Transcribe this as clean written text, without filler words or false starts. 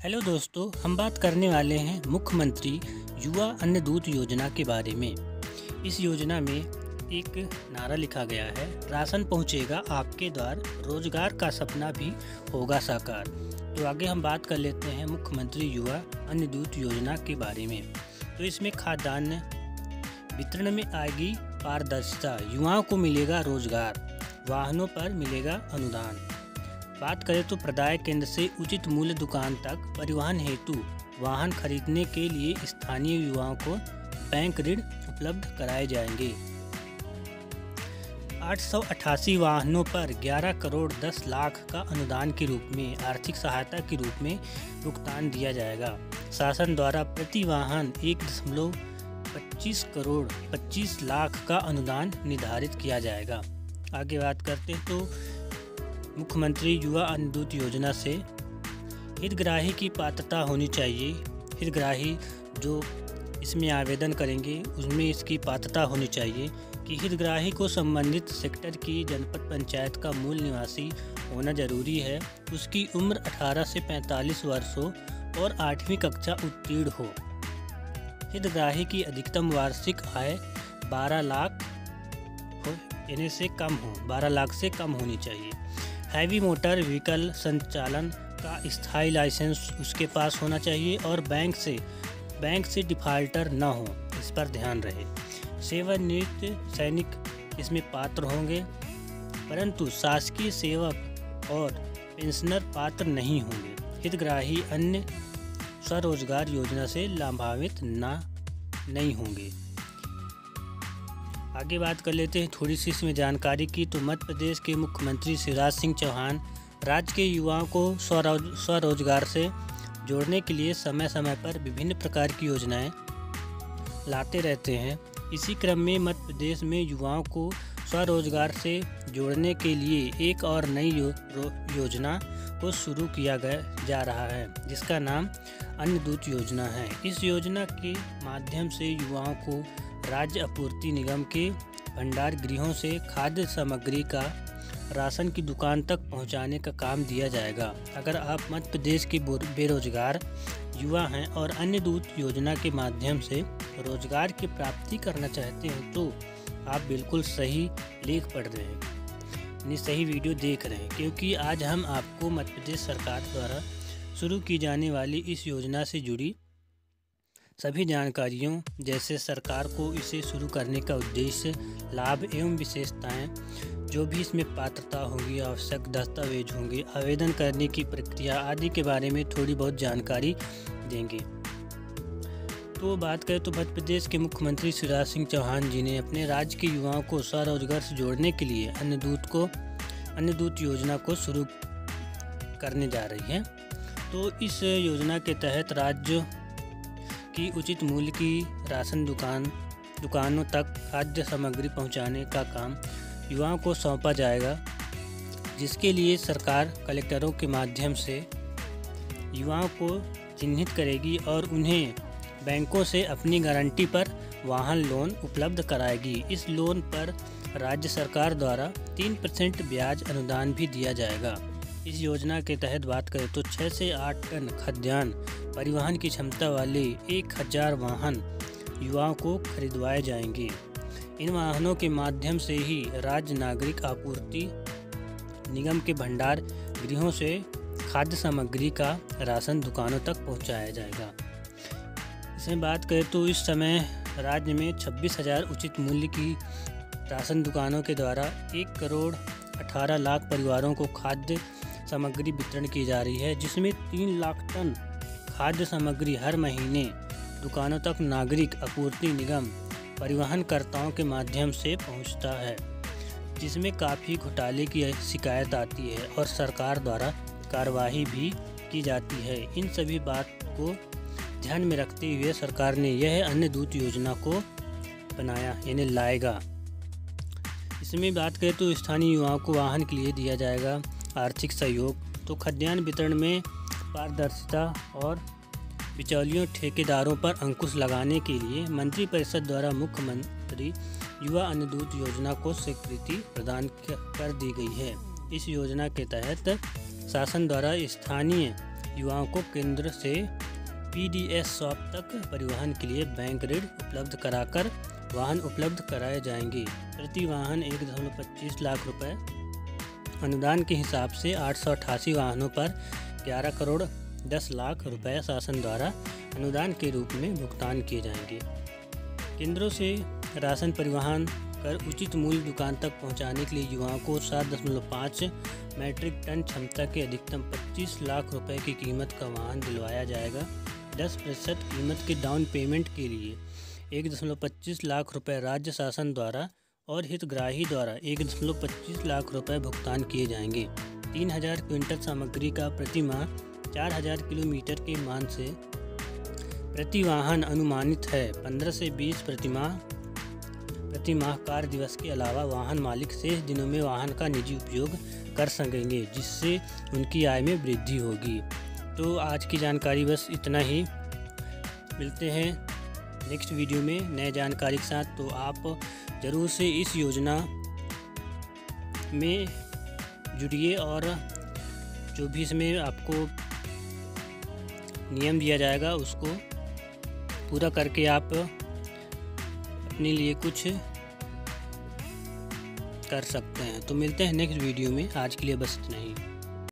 Hello दोस्तों, हम बात करने वाले हैं मुख्यमंत्री युवा अन्न दूत योजना के बारे में। इस योजना में एक नारा लिखा गया है, राशन पहुंचेगा आपके द्वार, रोजगार का सपना भी होगा साकार। तो आगे हम बात कर लेते हैं मुख्यमंत्री युवा अन्न दूत योजना के बारे में। तो इसमें खाद्यान्न वितरण में आएगी पारदर्शिता, युवाओं को मिलेगा रोजगार, वाहनों पर मिलेगा अनुदान। बात करें तो प्रदाय केंद्र से उचित मूल्य दुकान तक परिवहन हेतु वाहन खरीदने के लिए स्थानीय युवाओं को बैंक ऋण उपलब्ध कराए जाएंगे। 888 वाहनों पर 11 करोड़ 10 लाख का अनुदान के रूप में आर्थिक सहायता के रूप में भुगतान दिया जाएगा। शासन द्वारा प्रति वाहन 1.25 करोड़ 25 लाख का अनुदान निर्धारित किया जाएगा। आगे बात करते हैं तो मुख्यमंत्री युवा अन्न दूत योजना से हितग्राही की पात्रता होनी चाहिए। हितग्राही जो इसमें आवेदन करेंगे उसमें इसकी पात्रता होनी चाहिए कि हितग्राही को संबंधित सेक्टर की जनपद पंचायत का मूल निवासी होना जरूरी है, उसकी उम्र 18 से 45 वर्ष हो और 8वीं कक्षा उत्तीर्ण हो। हितग्राही की अधिकतम वार्षिक आय 12 लाख यानी से कम हो, 12 लाख से कम होनी चाहिए। हैवी मोटर व्हीकल संचालन का स्थायी लाइसेंस उसके पास होना चाहिए और बैंक से डिफाल्टर न हो, इस पर ध्यान रहे। सेवानिवृत्त सैनिक इसमें पात्र होंगे, परंतु शासकीय सेवक और पेंशनर पात्र नहीं होंगे। हितग्राही अन्य स्वरोजगार योजना से लाभान्वित नहीं होंगे। आगे बात कर लेते हैं थोड़ी सी इसमें जानकारी की। तो मध्य प्रदेश के मुख्यमंत्री शिवराज सिंह चौहान राज्य के युवाओं को स्वरोजगार से जोड़ने के लिए समय समय पर विभिन्न प्रकार की योजनाएं लाते रहते हैं। इसी क्रम में मध्य प्रदेश में युवाओं को स्वरोजगार से जोड़ने के लिए एक और नई योजना को शुरू किया जा रहा है, जिसका नाम अन्न दूत योजना है। इस योजना के माध्यम से युवाओं को राज्य आपूर्ति निगम के भंडार गृहों से खाद्य सामग्री का राशन की दुकान तक पहुंचाने का काम दिया जाएगा। अगर आप मध्य प्रदेश के बेरोजगार युवा हैं और अन्न दूत योजना के माध्यम से रोजगार की प्राप्ति करना चाहते हैं तो आप बिल्कुल सही लेख पढ़ रहे हैं, सही वीडियो देख रहे हैं, क्योंकि आज हम आपको मध्य प्रदेश सरकार द्वारा शुरू की जाने वाली इस योजना से जुड़ी सभी जानकारियों, जैसे सरकार को इसे शुरू करने का उद्देश्य, लाभ एवं विशेषताएं, जो भी इसमें पात्रता होगी, आवश्यक दस्तावेज होंगे, आवेदन करने की प्रक्रिया आदि के बारे में थोड़ी बहुत जानकारी देंगे। तो बात करें तो मध्य प्रदेश के मुख्यमंत्री शिवराज सिंह चौहान जी ने अपने राज्य के युवाओं को स्वरोजगार से जोड़ने के लिए अन्न दूत योजना को शुरू करने जा रही है। तो इस योजना के तहत राज्य की उचित मूल्य की राशन दुकानों तक खाद्य सामग्री पहुंचाने का काम युवाओं को सौंपा जाएगा, जिसके लिए सरकार कलेक्टरों के माध्यम से युवाओं को चिन्हित करेगी और उन्हें बैंकों से अपनी गारंटी पर वाहन लोन उपलब्ध कराएगी। इस लोन पर राज्य सरकार द्वारा 3% ब्याज अनुदान भी दिया जाएगा। इस योजना के तहत बात करें तो 6 से 8 टन खाद्यान्न परिवहन की क्षमता वाले 1000 वाहन युवाओं को खरीदवाए जाएंगे। इन वाहनों के माध्यम से ही राज्य नागरिक आपूर्ति निगम के भंडार गृहों से खाद्य सामग्री का राशन दुकानों तक पहुंचाया जाएगा। इसमें बात करें तो इस समय राज्य में 26,000 उचित मूल्य की राशन दुकानों के द्वारा 1 करोड़ 18 लाख परिवारों को खाद्य सामग्री वितरण की जा रही है, जिसमें 3 लाख टन खाद्य सामग्री हर महीने दुकानों तक नागरिक आपूर्ति निगम परिवहनकर्ताओं के माध्यम से पहुंचता है, जिसमें काफ़ी घोटाले की शिकायत आती है और सरकार द्वारा कार्रवाई भी की जाती है। इन सभी बात को ध्यान में रखते हुए सरकार ने यह अन्न दूत योजना को बनाया यानी लाएगा। इसमें बात करें तो स्थानीय युवाओं को वाहन के लिए दिया जाएगा आर्थिक सहयोग। तो खाद्यान्न वितरण में पारदर्शिता और बिचौलियों ठेकेदारों पर अंकुश लगाने के लिए मंत्रिपरिषद द्वारा मुख्यमंत्री युवा अन्न दूत योजना को स्वीकृति प्रदान कर दी गई है। इस योजना के तहत शासन द्वारा स्थानीय युवाओं को केंद्र से पीडीएस शॉप तक परिवहन के लिए बैंक ऋण उपलब्ध कराकर वाहन उपलब्ध कराए जाएंगे। प्रति वाहन 1.25 लाख रुपए। अनुदान के हिसाब से 888 वाहनों पर 11 करोड़ 10 लाख रुपए शासन द्वारा अनुदान के रूप में भुगतान किए जाएंगे। केंद्रों से राशन परिवहन कर उचित मूल्य दुकान तक पहुंचाने के लिए युवाओं को 7.5 मैट्रिक टन क्षमता के अधिकतम 25 लाख रुपए की कीमत का वाहन दिलवाया जाएगा। 10% कीमत के डाउन पेमेंट के लिए 1.25 लाख रुपए राज्य शासन द्वारा और हितग्राही द्वारा 1.25 लाख रुपए भुगतान किए जाएंगे। 3000 क्विंटल सामग्री का प्रति माह 4000 किलोमीटर के मान से प्रति वाहन अनुमानित है। 15 से 20 प्रति माह कार्य दिवस के अलावा वाहन मालिक शेष दिनों में वाहन का निजी उपयोग कर सकेंगे, जिससे उनकी आय में वृद्धि होगी। तो आज की जानकारी बस इतना ही। मिलते हैं नेक्स्ट वीडियो में नए जानकारी के साथ। तो आप ज़रूर से इस योजना में जुड़िए और जो भी इसमें आपको नियम दिया जाएगा उसको पूरा करके आप अपने लिए कुछ कर सकते हैं। तो मिलते हैं नेक्स्ट वीडियो में। आज के लिए बस इतना ही।